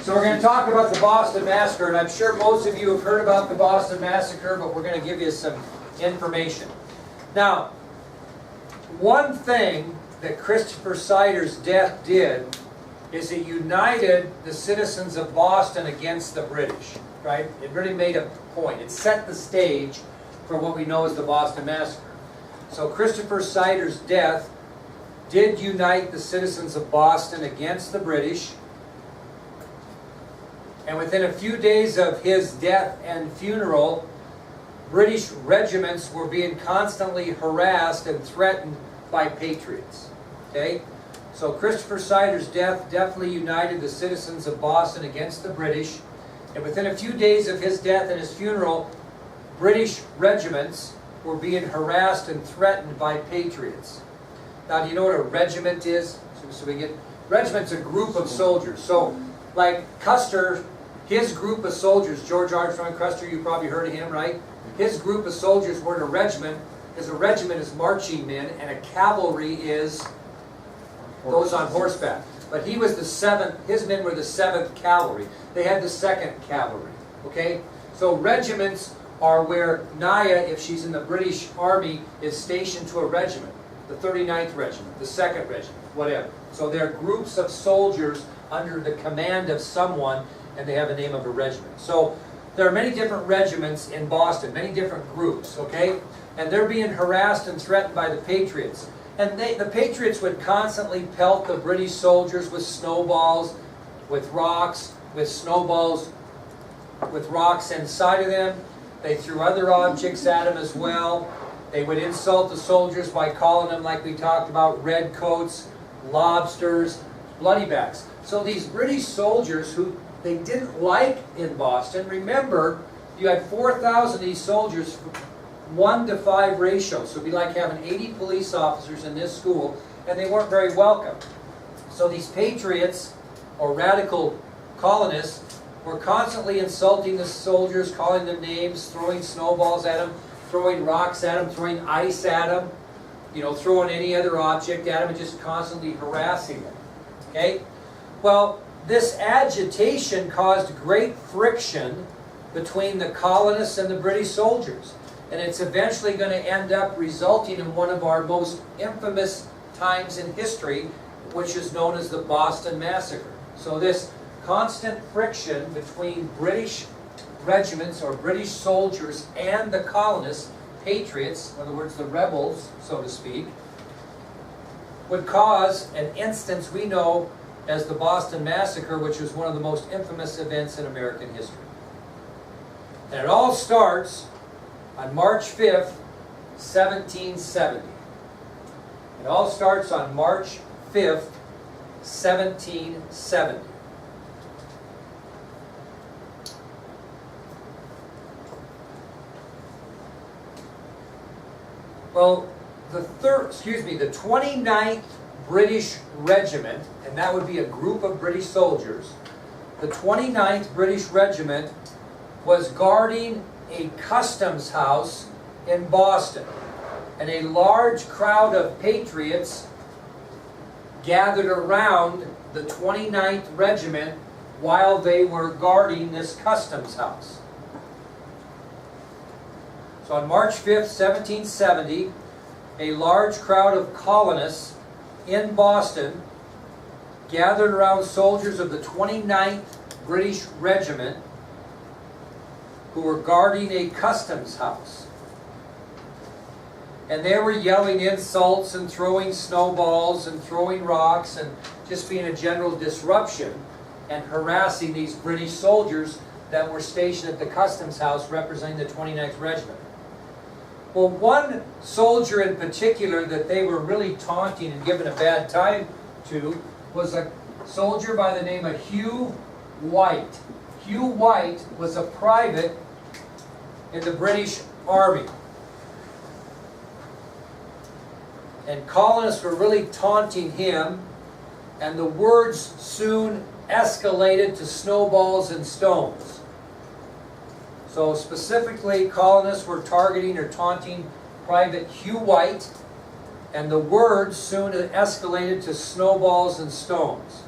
So we're going to talk about the Boston Massacre, and I'm sure most of you have heard about the Boston Massacre, but we're going to give you some information. Now, one thing that Crispus Attucks' death did is it united the citizens of Boston against the British, right? It really made a point. It set the stage for what we know as the Boston Massacre. So Crispus Attucks' death did unite the citizens of Boston against the British. And within a few days of his death and funeral, British regiments were being constantly harassed and threatened by patriots. Okay? So Crispus Attucks' death definitely united the citizens of Boston against the British. And within a few days of his death and his funeral, British regiments were being harassed and threatened by patriots. Now, do you know what a regiment is? Regiment's a group of soldiers. So, like Custer, his group of soldiers, George Armstrong Custer, you probably heard of him, right? His group of soldiers were in a regiment, because a regiment is marching men, and a cavalry is those on horseback. But he was the 7th, his men were the 7th Cavalry. They had the 2nd Cavalry, okay? So regiments are where Naya, if she's in the British Army, is stationed to a regiment. The 39th Regiment, the 2nd Regiment, whatever. So they're groups of soldiers under the command of someone, and they have the name of a regiment. So there are many different regiments in Boston, many different groups, okay? And they're being harassed and threatened by the Patriots. And the Patriots would constantly pelt the British soldiers with snowballs, with rocks, with snowballs, with rocks inside of them. They threw other objects at them as well. They would insult the soldiers by calling them, like we talked about, redcoats, lobsters, bloodybacks. So these British soldiers who they didn't like in Boston, remember, you had 4,000 of these soldiers, 1-to-5 ratio. So it'd be like having 80 police officers in this school, and they weren't very welcome. So these patriots, or radical colonists, were constantly insulting the soldiers, calling them names, throwing snowballs at them, throwing rocks at them, throwing ice at them, you know, throwing any other object at them, and just constantly harassing them. Okay? Well, this agitation caused great friction between the colonists and the British soldiers. And it's eventually going to end up resulting in one of our most infamous times in history, which is known as the Boston Massacre. So this constant friction between British regiments or British soldiers and the colonists, patriots, in other words the rebels, so to speak, would cause an instance we know as the Boston Massacre, which was one of the most infamous events in American history. And it all starts on March 5th, 1770. It all starts on March 5th, 1770. Well, the 29th British Regiment, and that would be a group of British soldiers, the 29th British Regiment was guarding a customs house in Boston. And a large crowd of patriots gathered around the 29th Regiment while they were guarding this customs house. So on March 5th, 1770, a large crowd of colonists in Boston gathered around soldiers of the 29th British Regiment who were guarding a customs house. And they were yelling insults and throwing snowballs and throwing rocks and just being a general disruption and harassing these British soldiers that were stationed at the customs house representing the 29th Regiment. Well, one soldier in particular that they were really taunting and giving a bad time to was a soldier by the name of Hugh White. Hugh White was a private in the British Army. And colonists were really taunting him, and the words soon escalated to snowballs and stones. So specifically, colonists were targeting or taunting Private Hugh White, and the words soon escalated to snowballs and stones.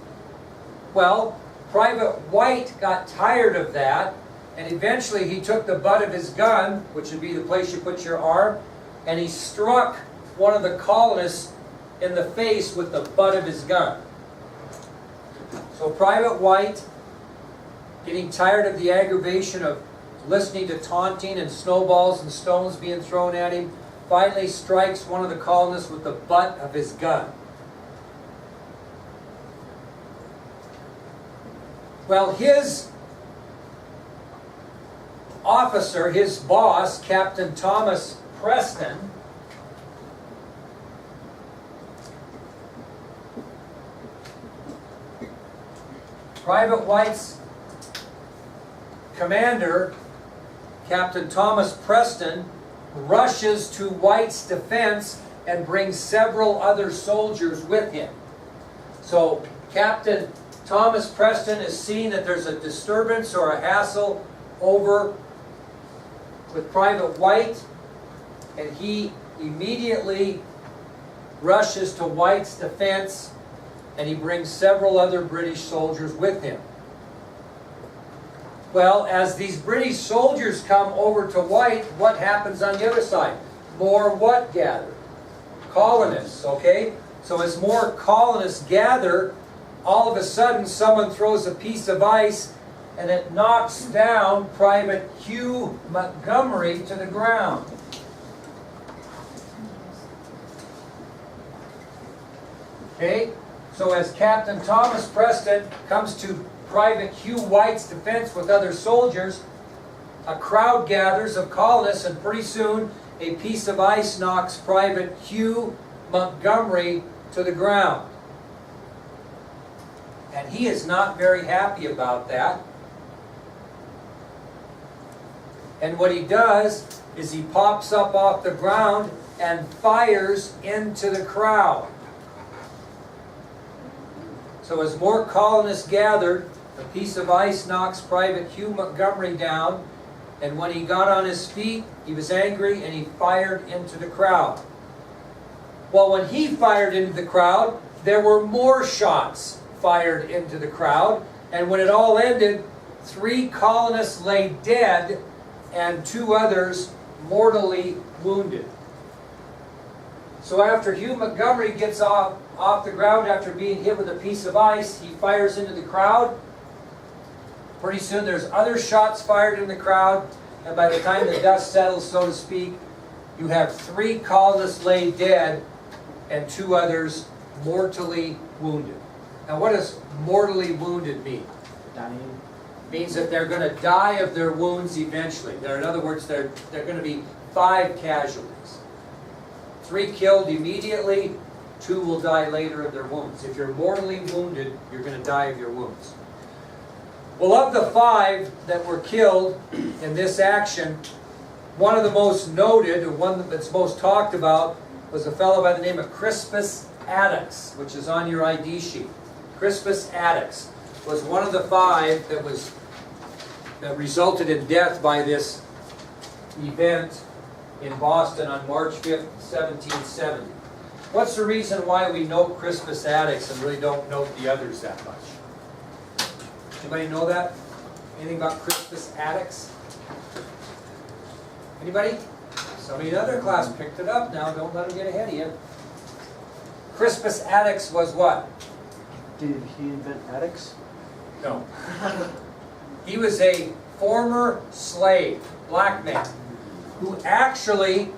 Well, Private White got tired of that, and eventually he took the butt of his gun, which would be the place you put your arm, and he struck one of the colonists in the face with the butt of his gun. So Private White, getting tired of the aggravation of listening to taunting and snowballs and stones being thrown at him, finally strikes one of the colonists with the butt of his gun. Well, his officer, his boss, Captain Thomas Preston, Private White's commander, Captain Thomas Preston, rushes to White's defense and brings several other soldiers with him. So Captain Thomas Preston is seeing that there's a disturbance or a hassle over with Private White, and he immediately rushes to White's defense, and he brings several other British soldiers with him. Well, as these British soldiers come over to White, what happens on the other side? More what gather? Colonists, okay? So as more colonists gather, all of a sudden someone throws a piece of ice and it knocks down Private Hugh Montgomery to the ground. Okay? So as Captain Thomas Preston comes to Private Hugh White's defense with other soldiers, a crowd gathers of colonists, and pretty soon a piece of ice knocks Private Hugh Montgomery to the ground. And he is not very happy about that. And what he does is he pops up off the ground and fires into the crowd. So as more colonists gathered, a piece of ice knocks Private Hugh Montgomery down, and when he got on his feet, he was angry and he fired into the crowd. Well, when he fired into the crowd, there were more shots fired into the crowd, and when it all ended, 3 colonists lay dead and 2 others mortally wounded. So after Hugh Montgomery gets off the ground after being hit with a piece of ice, he fires into the crowd. Pretty soon there's other shots fired in the crowd, and by the time the dust settles, so to speak, you have 3 colonists lay dead and 2 others mortally wounded. Now what does mortally wounded mean? Dying. Means that they're going to die of their wounds eventually. In other words, they're going to be 5 casualties. 3 killed immediately, 2 will die later of their wounds. If you're mortally wounded, you're going to die of your wounds. Well, of the 5 that were killed in this action, one of the most noted, or one that's most talked about, was a fellow by the name of Crispus Attucks, which is on your ID sheet. Crispus Attucks was one of the 5 that resulted in death by this event in Boston on March 5th, 1770. What's the reason why we note Crispus Attucks and really don't note the others that much? Anybody know that? Anything about Crispus Attucks? Anybody? Somebody in the other class picked it up now. Don't let them get ahead of you. Crispus Attucks was what? Did he invent attics? No. He was a former slave, black man, who actually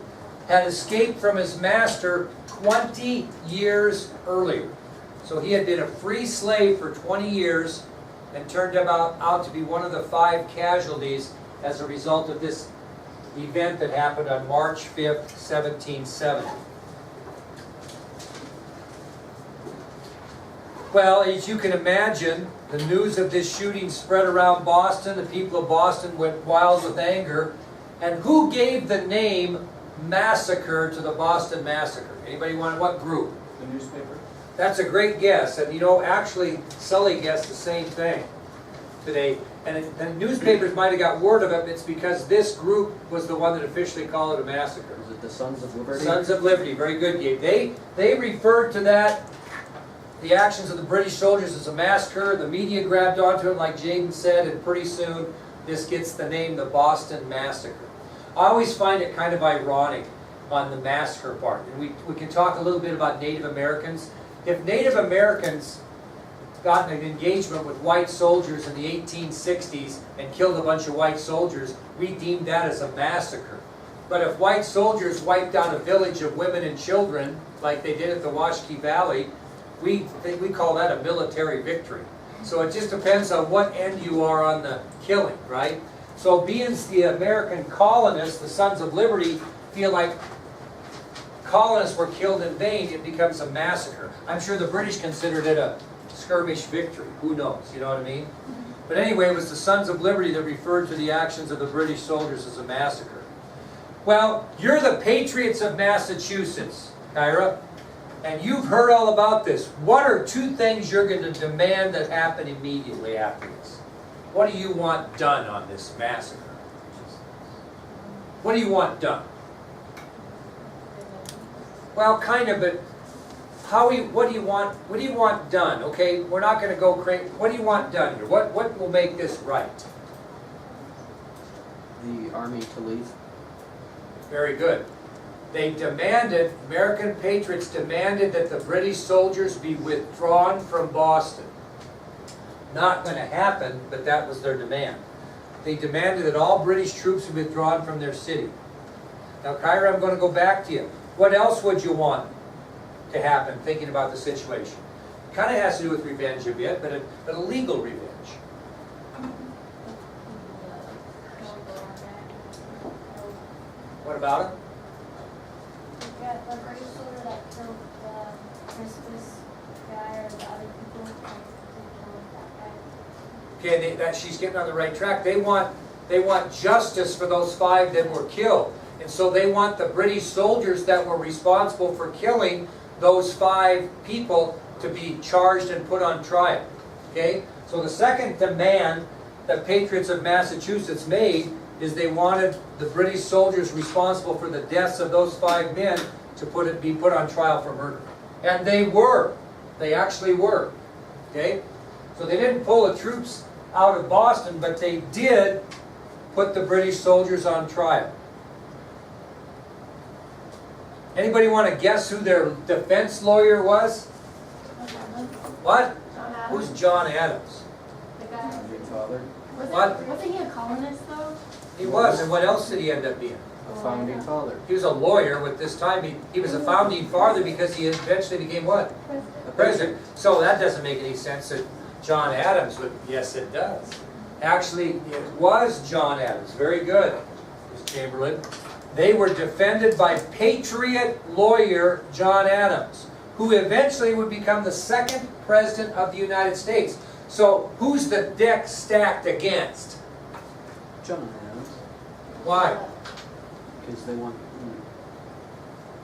had escaped from his master 20 years earlier. So he had been a free slave for 20 years and turned out to be one of the 5 casualties as a result of this event that happened on March 5th, 1770. Well, as you can imagine, the news of this shooting spread around Boston. The people of Boston went wild with anger. And who gave the name Massacre to the Boston Massacre? Anybody want what group? The newspaper? That's a great guess. And actually, Sully guessed the same thing today. And the newspapers might have got word of it. It's because this group was the one that officially called it a massacre. Was it the Sons of Liberty? Sons of Liberty. Very good, Gabe. They referred to that the actions of the British soldiers as a massacre. The media grabbed onto it, like Jaden said, and pretty soon this gets the name the Boston Massacre. I always find it kind of ironic on the massacre part. And we can talk a little bit about Native Americans. If Native Americans got an engagement with white soldiers in the 1860s and killed a bunch of white soldiers, we deemed that as a massacre. But if white soldiers wiped out a village of women and children, like they did at the Washakie Valley, we call that a military victory. So it just depends on what end you are on the killing, right? So being the American colonists, the Sons of Liberty, feel like colonists were killed in vain, it becomes a massacre. I'm sure the British considered it a skirmish victory. Who knows? You know what I mean? But anyway, it was the Sons of Liberty that referred to the actions of the British soldiers as a massacre. Well, you're the Patriots of Massachusetts, Kyra, and you've heard all about this. What are two things you're going to demand that happen immediately after this? What do you want done on this massacre? What do you want done? Well, kind of, but what do you want done? Okay, we're not going to go crazy. What do you want done here? What will make this right? The army to leave. Very good. They demanded, American patriots demanded that the British soldiers be withdrawn from Boston. Not going to happen, but that was their demand. They demanded that all British troops be withdrawn from their city. Now, Kyra, I'm going to go back to you. What else would you want to happen, thinking about the situation? Kind of has to do with revenge a bit, but a legal revenge. What about it? The British soldier that killed the Crispus guy or the other people that killed that guy. Okay, she's getting on the right track. They want justice for those 5 that were killed. And so they want the British soldiers that were responsible for killing those 5 people to be charged and put on trial. Okay? So the second demand that Patriots of Massachusetts made is they wanted the British soldiers responsible for the deaths of those 5 men to be put on trial for murder. And they were. They actually were. Okay? So they didn't pull the troops out of Boston, but they did put the British soldiers on trial. Anybody want to guess who their defense lawyer was? What? John Adams. Who's John Adams? The guy. Founding father. Wasn't he a colonist though? He was, and what else did he end up being? A founding father. He was a lawyer with this time. He was a founding father because he eventually became what? A president. So that doesn't make any sense that John Adams would. Yes, it does. Actually, it was John Adams. Very good, Ms. Chamberlain. They were defended by patriot lawyer John Adams, who eventually would become the 2nd president of the United States. So who's the deck stacked against? John Adams. Why? Because they want.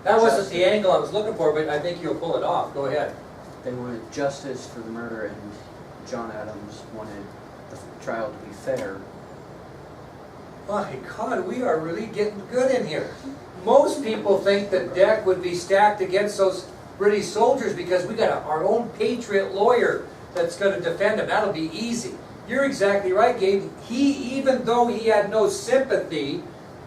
That wasn't the angle I was looking for, but I think you'll pull it off. Go ahead. They wanted justice for the murder, and John Adams wanted the trial to be fair. My God, we are really getting good in here. Most people think that deck would be stacked against those British soldiers because we got our own patriot lawyer that's going to defend them. That'll be easy. You're exactly right, Gabe. Even though he had no sympathy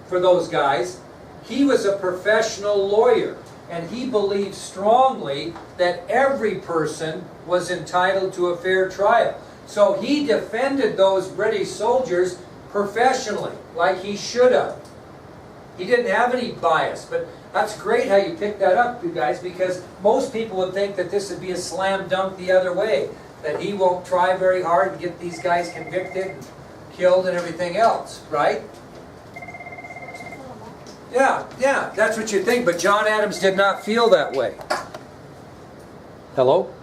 for those guys, he was a professional lawyer. And he believed strongly that every person was entitled to a fair trial. So he defended those British soldiers professionally, like he should have. He didn't have any bias, but that's great how you picked that up, you guys, because most people would think that this would be a slam dunk the other way, that he won't try very hard and get these guys convicted, and killed, and everything else, right? Yeah, that's what you think, but John Adams did not feel that way. Hello?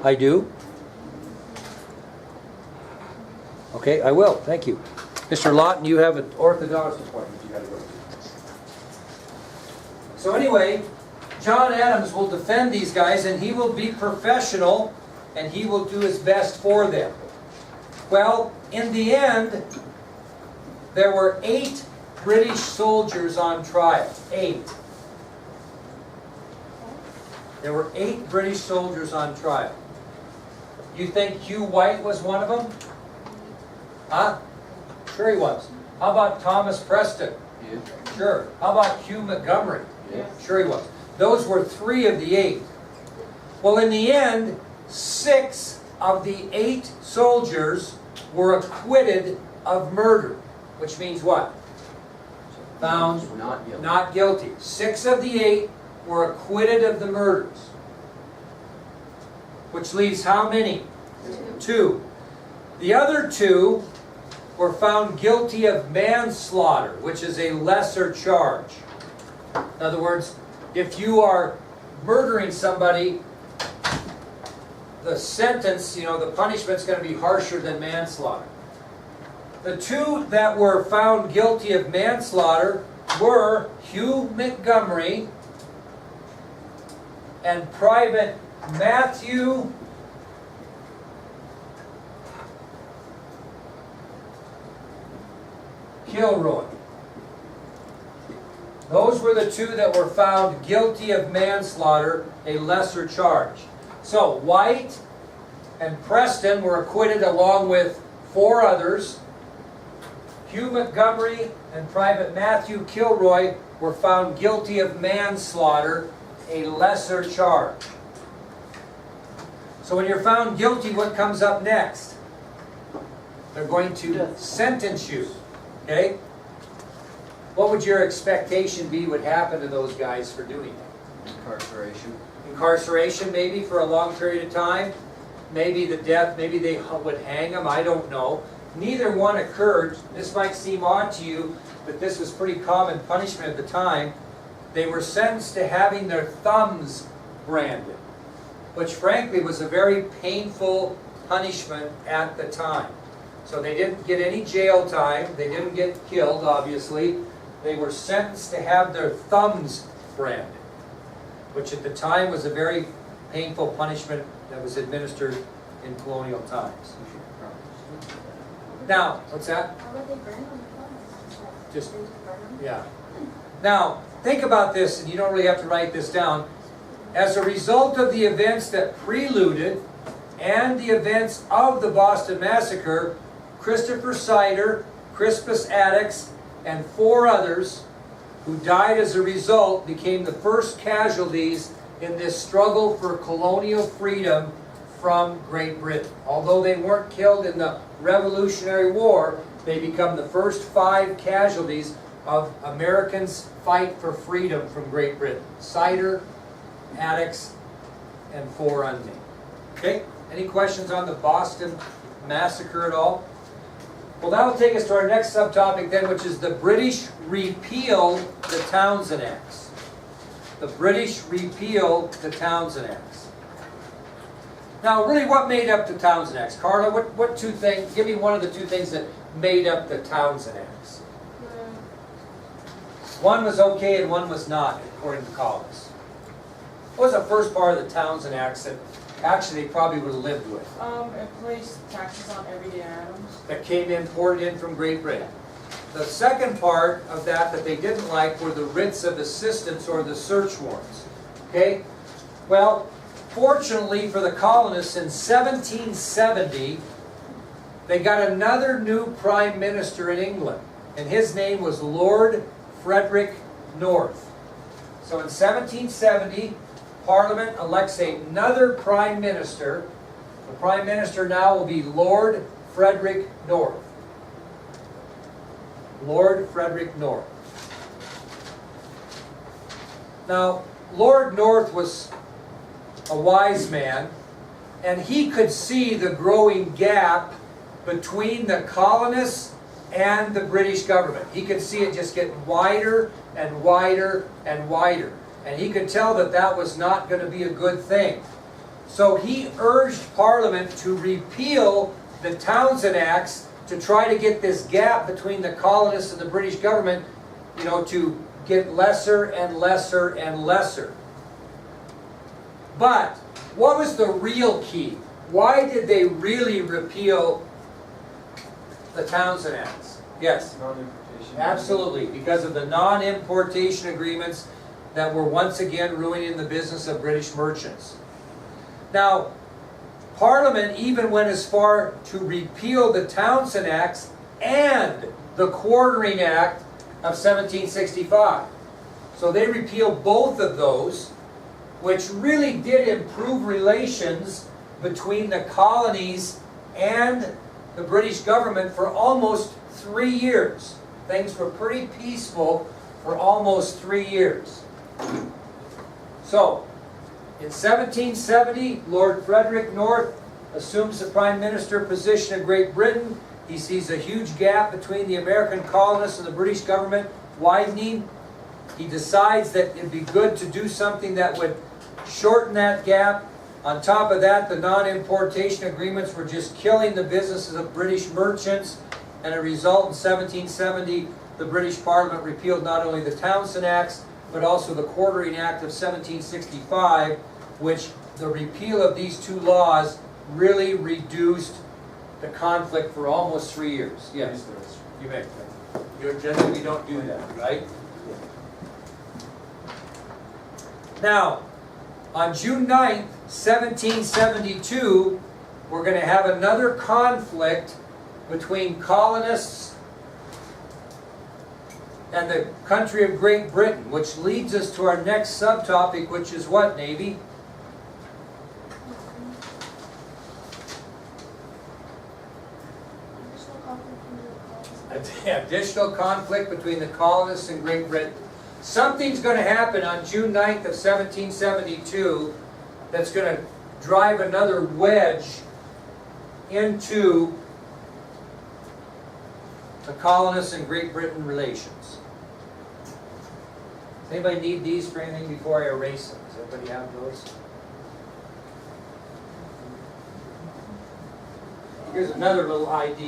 I do? Okay, I will. Thank you. Mr. Lawton, you have an orthodontist appointment you got to go to. So anyway, John Adams will defend these guys, and he will be professional, and he will do his best for them. Well, in the end, there were 8 British soldiers on trial. 8. There were 8 British soldiers on trial. You think Hugh White was one of them? Huh? Sure he was. How about Thomas Preston? Yeah. Sure. How about Hugh Montgomery? Yeah. Sure he was. Those were 3 of the 8. Well, in the end, 6 of the 8 soldiers were acquitted of murder. Which means what? Found Not guilty. not guilty. 6 of the 8 were acquitted of the murders. Which leaves how many? 2. The other 2 were found guilty of manslaughter, which is a lesser charge. In other words, if you are murdering somebody, the sentence, the punishment's going to be harsher than manslaughter. The 2 that were found guilty of manslaughter were Hugh Montgomery and Private Matthew Kilroy. Those were the 2 that were found guilty of manslaughter, a lesser charge. So White and Preston were acquitted along with 4 others. Hugh Montgomery and Private Matthew Kilroy were found guilty of manslaughter, a lesser charge. So when you're found guilty, what comes up next? They're going to sentence you. Okay? What would your expectation be would happen to those guys for doing that? Incarceration. Incarceration maybe for a long period of time. Maybe the death, maybe they would hang them, I don't know. Neither one occurred. This might seem odd to you, but this was pretty common punishment at the time. They were sentenced to having their thumbs branded, which frankly was a very painful punishment at the time. So they didn't get any jail time, they didn't get killed, obviously. They were sentenced to have their thumbs branded, which at the time was a very painful punishment that was administered in colonial times. Now, what's that? How would they burn them? Just- They burn them? Yeah. Now, think about this, and you don't really have to write this down. As a result of the events that preluded and the events of the Boston Massacre, Christopher Sider, Crispus Attucks, and 4 others who died as a result became the first casualties in this struggle for colonial freedom from Great Britain. Although they weren't killed in the Revolutionary War, they become the first 5 casualties of Americans' fight for freedom from Great Britain. Sider, Attucks, and 4 unnamed. Okay? Any questions on the Boston Massacre at all? Well, that will take us to our next subtopic then, which is the British repealed the Townshend Acts. The British repealed the Townshend Acts. Now, really, what made up the Townshend Acts? Carla, what 2 things, give me one of the 2 things that made up the Townshend Acts. One was okay and one was not, according to Collins. What was the first part of the Townshend Acts that actually they probably would have lived with? It placed taxes on everyday items. That came imported in from Great Britain. The second part of that they didn't like were the writs of assistance or the search warrants. Okay? Well, fortunately for the colonists in 1770, they got another new prime minister in England, and his name was Lord Frederick North. So in 1770, Parliament elects another prime minister. The prime minister now will be Lord Frederick North. Lord Frederick North. Now, Lord North was a wise man, and he could see the growing gap between the colonists and the British government. He could see it just getting wider and wider and wider. And he could tell that that was not going to be a good thing. So he urged Parliament to repeal the Townshend Acts to try to get this gap between the colonists and the British government, to get lesser and lesser and lesser. But what was the real key? Why did they really repeal the Townshend Acts? Yes? Non-importation. Absolutely, because of the non-importation agreements that were once again ruining the business of British merchants. Now, Parliament even went as far to repeal the Townshend Acts and the Quartering Act of 1765. So they repealed both of those, which really did improve relations between the colonies and the British government for almost 3 years. Things were pretty peaceful for almost 3 years. So, in 1770, Lord Frederick North assumes the Prime Minister position in Great Britain. He sees a huge gap between the American colonists and the British government widening. He decides that it'd be good to do something that would shorten that gap. On top of that, the non-importation agreements were just killing the businesses of British merchants. And as a result, in 1770, the British Parliament repealed not only the Townshend Acts, but also the Quartering Act of 1765, which the repeal of these two laws really reduced the conflict for almost 3 years. Yes, you may. You're generally, we don't do that, right? Now, on June 9th, 1772, we're going to have another conflict between colonists and the country of Great Britain, which leads us to our next subtopic, which is what, Navy? Additional conflict between the colonists and Great Britain. Something's going to happen on June 9th of 1772 that's going to drive another wedge into the colonists and Great Britain relations. Does anybody need these for anything before I erase them? Does everybody have those? Here's another little idea.